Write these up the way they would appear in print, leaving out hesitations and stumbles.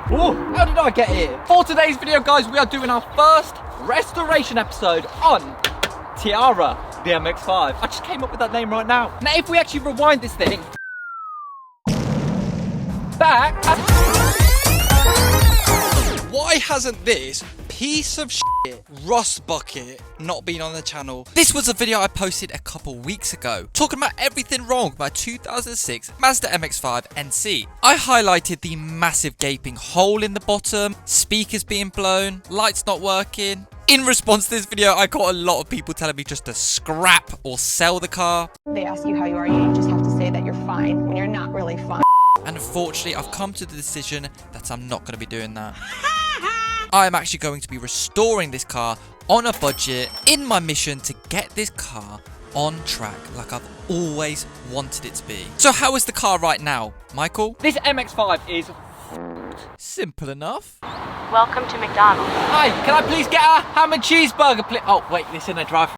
Oh, how did I get here? For today's video, guys, we are doing our first restoration episode on Tiara, the MX5. I just came up with that name right now. Now, if we actually rewind this thing back... Why hasn't this piece of shit rust bucket not been on the channel? This was a video I posted a couple weeks ago, talking about everything wrong with my 2006 Mazda Mx5 NC. I highlighted the massive gaping hole in the bottom, speakers being blown, lights not working. In response to this video, I got a lot of people telling me just to scrap or sell the car. They ask you how you are, you just have to say that you're fine when you're not really fine. And unfortunately, I've come to the decision that I'm not going to be doing that. I'm actually going to be restoring this car on a budget in my mission to get this car on track like I've always wanted it to be. So how is the car right now, Michael? This MX5 is... Simple enough. Welcome to McDonald's. Hi, can I please get a ham and cheeseburger, please? Oh, wait, this in a drive.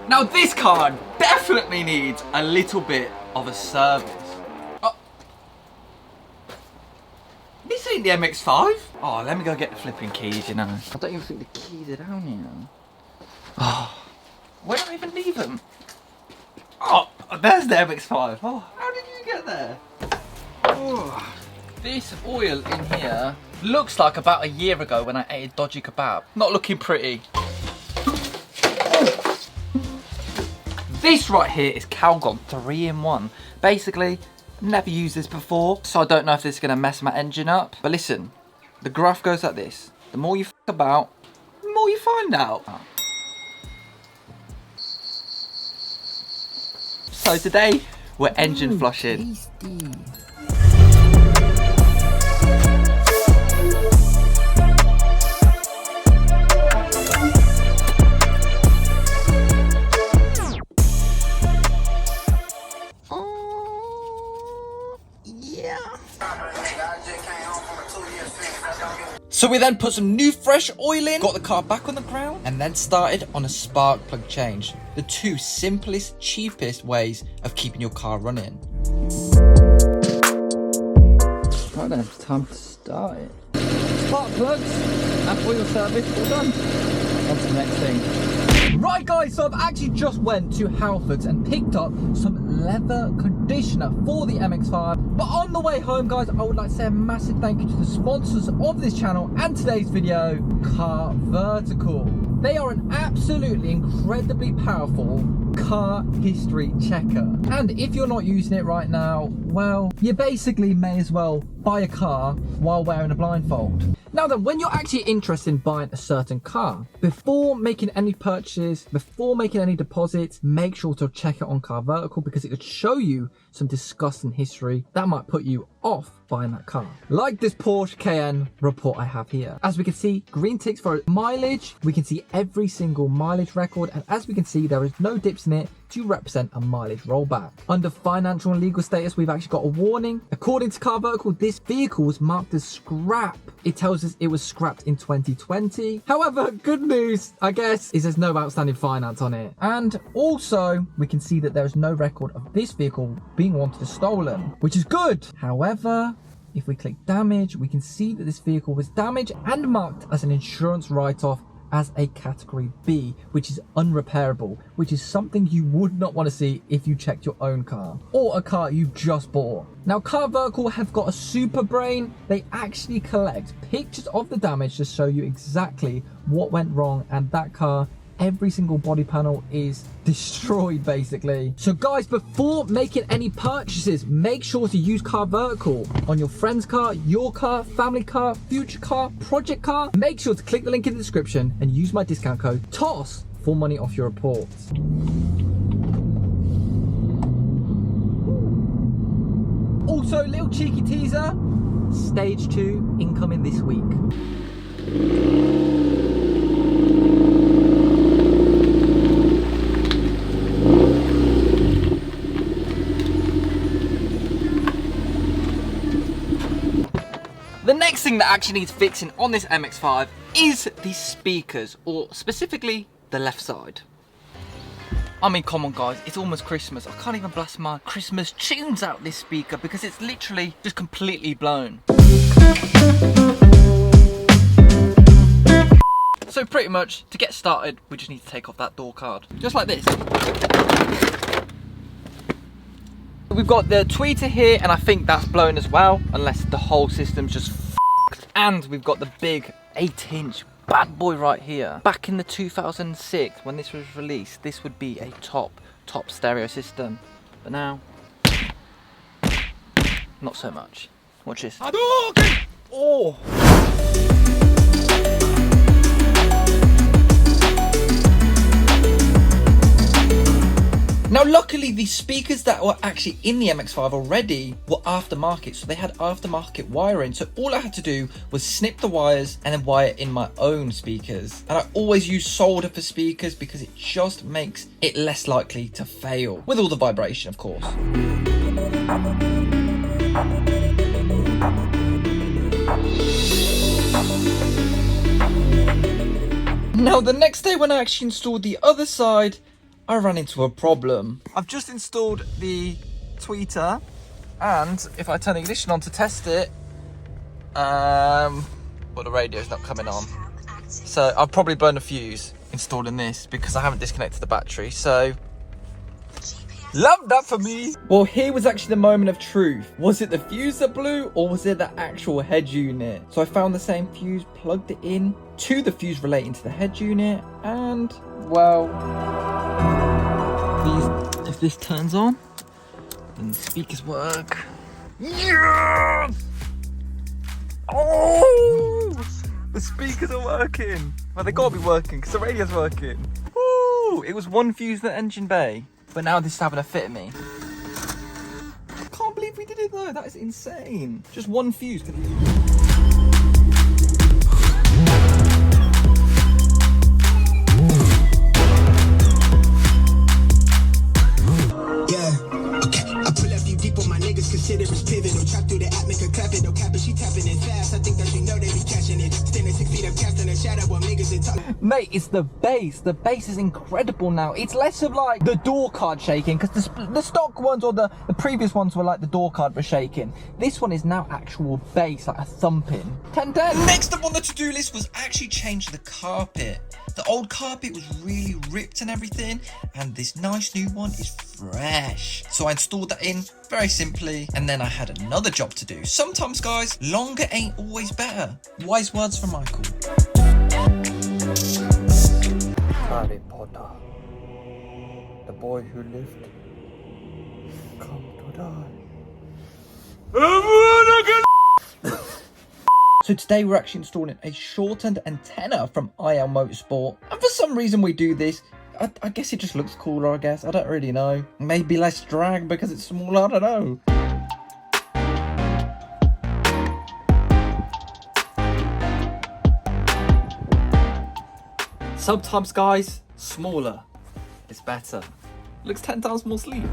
Now this car definitely needs a little bit of a service. Oh. This ain't the MX-5. Oh, let me go get the flipping keys, you know. I don't even think the keys are down here. Oh, where do I even leave them? Oh, there's the MX-5. Oh, how did you get there? Oh. This oil in here looks like about a year ago when I ate a dodgy kebab. Not looking pretty. This right here is Calgon 3-in-1. Basically, never used this before, so I don't know if this is going to mess my engine up. But listen, the graph goes like this. The more you f about, the more you find out. Oh. So today, we're engine flushing. Tasty. So we then put some new fresh oil in, got the car back on the ground, and then started on a spark plug change. The two simplest, cheapest ways of keeping your car running. Right then, it's time to start it. Spark plugs and oil service all done. On to the next thing. Right guys, so I've actually just went to Halfords and picked up some leather conditioner for the MX-5. But on the way home, guys, I would like to say a massive thank you to the sponsors of this channel and today's video, CarVertical. They are an absolutely incredibly powerful car history checker. And if you're not using it right now, well, you basically may as well buy a car while wearing a blindfold. Now then, when you're actually interested in buying a certain car, before making any purchases, before making any deposits, make sure to check it on CarVertical because it could show you some disgusting history that might put you off buying that car. Like this Porsche Cayenne report I have here. As we can see, green ticks for mileage. We can see every single mileage record, and as we can see, there is no dips in it to represent a mileage rollback. Under financial and legal status, we've actually got a warning. According to CarVertical, this vehicle was marked as scrap. It tells us it was scrapped in 2020. However, good news, I guess, is there's no outstanding finance on it. And also, we can see that there is no record of this vehicle being wanted as stolen, which is good. However, if we click damage, we can see that this vehicle was damaged and marked as an insurance write-off as a category B, which is unrepairable, which is something you would not want to see if you checked your own car or a car you just bought. Now, CarVertical have got a super brain. They actually collect pictures of the damage to show you exactly what went wrong, and that car, every single body panel is destroyed basically. So guys, before making any purchases, make sure to use CarVertical on your friend's car, your car, family car, future car, project car. Make sure to click the link in the description and use my discount code TOSS for money off your reports. Also, little cheeky teaser, stage 2 incoming this week. The next thing that actually needs fixing on this MX-5 is the speakers, or specifically the left side. I mean, come on guys, it's almost Christmas. I can't even blast my Christmas tunes out this speaker because it's literally just completely blown. So pretty much, to get started, we just need to take off that door card. Just like this. We've got the tweeter here, and I think that's blown as well, unless the whole system's just f***ed. And we've got the big 8-inch bad boy right here. Back in the 2006, when this was released, this would be a top stereo system. But now, not so much. Watch this. Oh! Now luckily the speakers that were actually in the MX-5 already were aftermarket, so they had aftermarket wiring, so all I had to do was snip the wires and then wire in my own speakers. And I always use solder for speakers because it just makes it less likely to fail, with all the vibration of course. Now the next day when I actually installed the other side, I ran into a problem. I've just installed the tweeter, and if I turn the ignition on to test it, well, the radio's not coming on. So I've probably blown a fuse installing this because I haven't disconnected the battery, so love that for me. Well, here was actually the moment of truth. Was it the fuse that blew, or was it the actual head unit? So I found the same fuse, plugged it in to the fuse relating to the head unit, and well, if this turns on, then the speakers work. Yes! Oh! The speakers are working. Well, they gotta be working because the radio's working. Ooh! It was one fuse in the engine bay, but now this is having a fit at me. I can't believe we did it though. That is insane. Just one fuse. Mate, it's the bass. The bass is incredible now. It's less of like the door card shaking, because the stock ones or the previous ones were like the door card was shaking. This one is now actual bass, like a thumping. 10-10. Next up on the to-do list was actually change the carpet. The old carpet was really ripped and everything, and this nice new one is fresh. So I installed that in very simply, and then I had another job to do. Sometimes, guys, longer ain't always better. Wise words from Michael. Harry Potter, the boy who lived, come to die. So today we're actually installing a shortened antenna from IL Motorsport, and for some reason we do this. I guess it just looks cooler, I guess. I don't really know. Maybe less drag because it's smaller, I don't know. Sometimes, guys, smaller is better. Looks 10 times more sleek.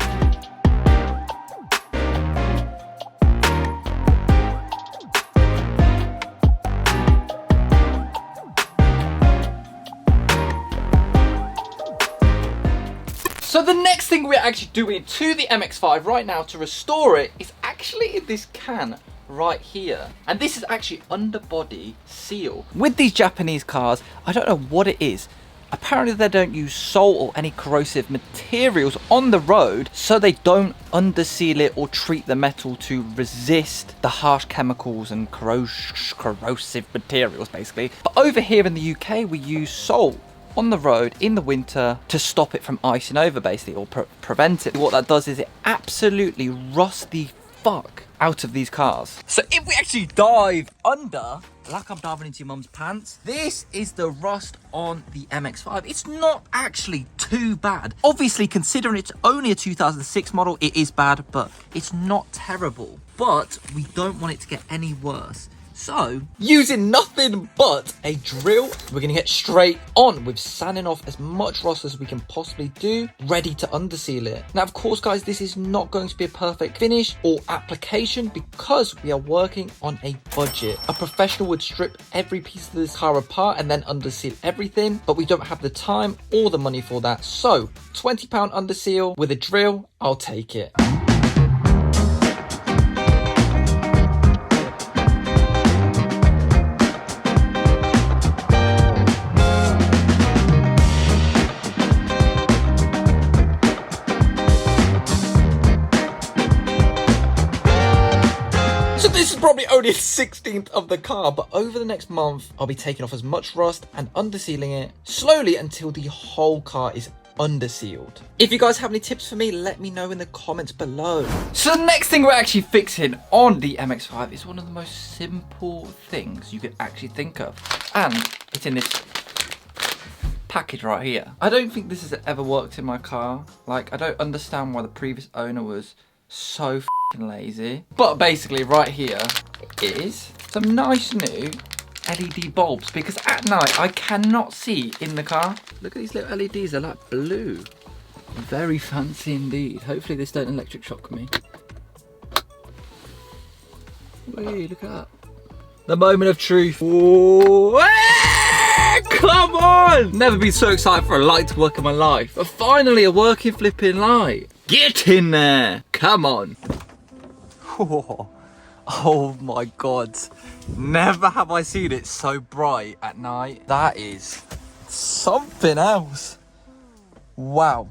So the next thing we're actually doing to the MX-5 right now to restore it is actually in this can right here. And this is actually underbody seal. With these Japanese cars, I don't know what it is. Apparently they don't use salt or any corrosive materials on the road, so they don't underseal it or treat the metal to resist the harsh chemicals and corrosive materials basically. But over here in the UK we use salt on the road in the winter to stop it from icing over basically, or prevent it. What that does is it absolutely rusts the fuck out of these cars. So if we actually dive under, like I'm diving into your mum's pants, this is the rust on the MX-5. It's not actually too bad. Obviously, considering it's only a 2006 model, it is bad, but it's not terrible. But we don't want it to get any worse. So, using nothing but a drill, we're gonna get straight on with sanding off as much rust as we can possibly do, ready to underseal it. Now, of course, guys, this is not going to be a perfect finish or application because we are working on a budget. A professional would strip every piece of this car apart and then underseal everything, but we don't have the time or the money for that. So, £20 underseal with a drill, I'll take it. This is probably only a 16th of the car, but over the next month, I'll be taking off as much rust and undersealing it slowly until the whole car is undersealed. If you guys have any tips for me, let me know in the comments below. So the next thing we're actually fixing on the MX-5 is one of the most simple things you could actually think of. And it's in this package right here. I don't think this has ever worked in my car. Like, I don't understand why the previous owner was so lazy. But basically right here is some nice new LED bulbs, because at night I cannot see in the car. Look at these little LEDs, they're like blue. Very fancy indeed. Hopefully this don't electric shock me. Wait, look at that. The moment of truth. Whoa. Come on! Never been so excited for a light to work in my life. But finally a working flipping light. Get in there. Come on. Oh my god, never have I seen it so bright at night. That is something else. Wow.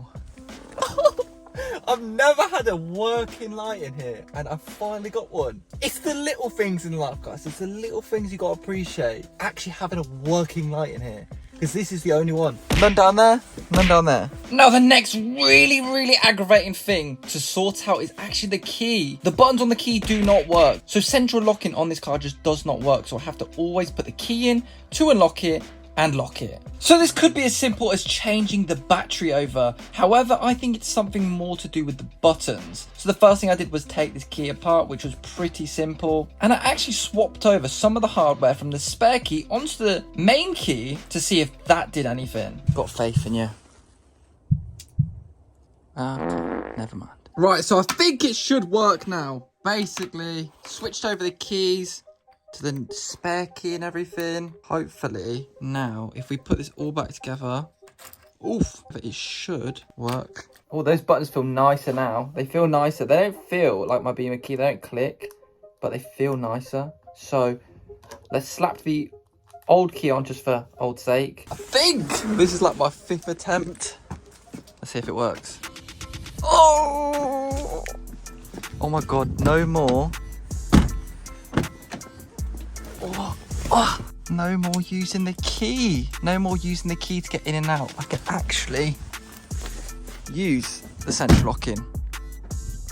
I've never had a working light in here and I've finally got one. It's the little things in life, guys. It's the little things you gotta appreciate. Actually having a working light in here, because this is the only one. None down there, none down there. Now the next really aggravating thing to sort out is actually the key. The buttons on the key do not work. So central locking on this car just does not work. So I have to always put the key in to unlock it and lock it. So this could be as simple as changing the battery over. However, I think it's something more to do with the buttons. So the first thing I did was take this key apart, which was pretty simple. And I actually swapped over some of the hardware from the spare key onto the main key to see if that did anything. Got faith in you. Okay, never mind. Right, so I think it should work now. Basically, switched over the keys to the spare key and everything. Hopefully now if we put this all back together, it should work. Oh, those buttons feel nicer now. They feel nicer. They don't feel like my Beamer key, they don't click, but they feel nicer. So let's slap the old key on just for old sake. I think this is like my 5th attempt. Let's see if it works. Oh my god, no more. No more using the key. No more using the key to get in and out. I can actually use the central locking.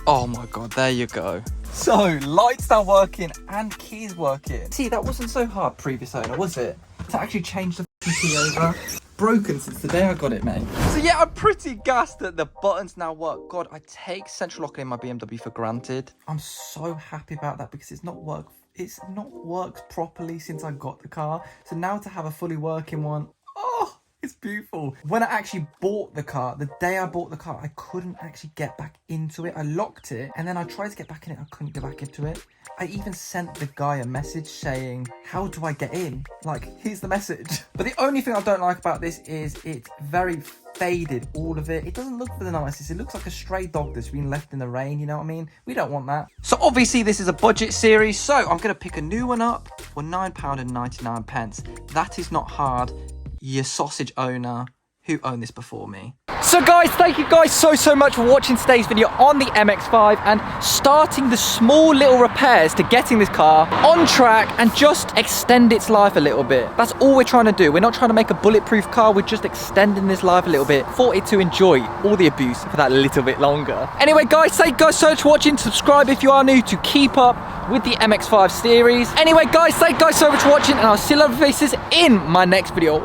Oh my god, there you go. So, lights now working and keys working. See, that wasn't so hard, previous owner, was it? To actually change the key over. Broken since the day I got it, mate. So yeah, I'm pretty gassed that the buttons now work. God, I take central locking in my BMW for granted. I'm so happy about that because it's not worked properly since I got the car. So now to have a fully working one, oh, it's beautiful. When I actually bought the car, the day I bought the car, I couldn't actually get back into it. I locked it and then I tried to get back in it. I couldn't get back into it. I even sent the guy a message saying, how do I get in? Like, here's the message. But the only thing I don't like about this is it's very faded, all of it. It doesn't look for the nicest. It looks like a stray dog that's been left in the rain, you know what I mean? We don't want that. So obviously this is a budget series, so I'm gonna pick a new one up for £9.99. That is not hard. Your sausage owner who owned this before me. So guys, thank you guys so much for watching today's video on the MX-5 and starting the small little repairs to getting this car on track and just extend its life a little bit. That's all we're trying to do. We're not trying to make a bulletproof car, we're just extending this life a little bit for it to enjoy all the abuse for that little bit longer. Anyway guys, thank you guys so much for watching. Subscribe if you are new to keep up with the MX-5 series. Anyway guys, thank you guys so much for watching and I'll see you lovely faces in my next video.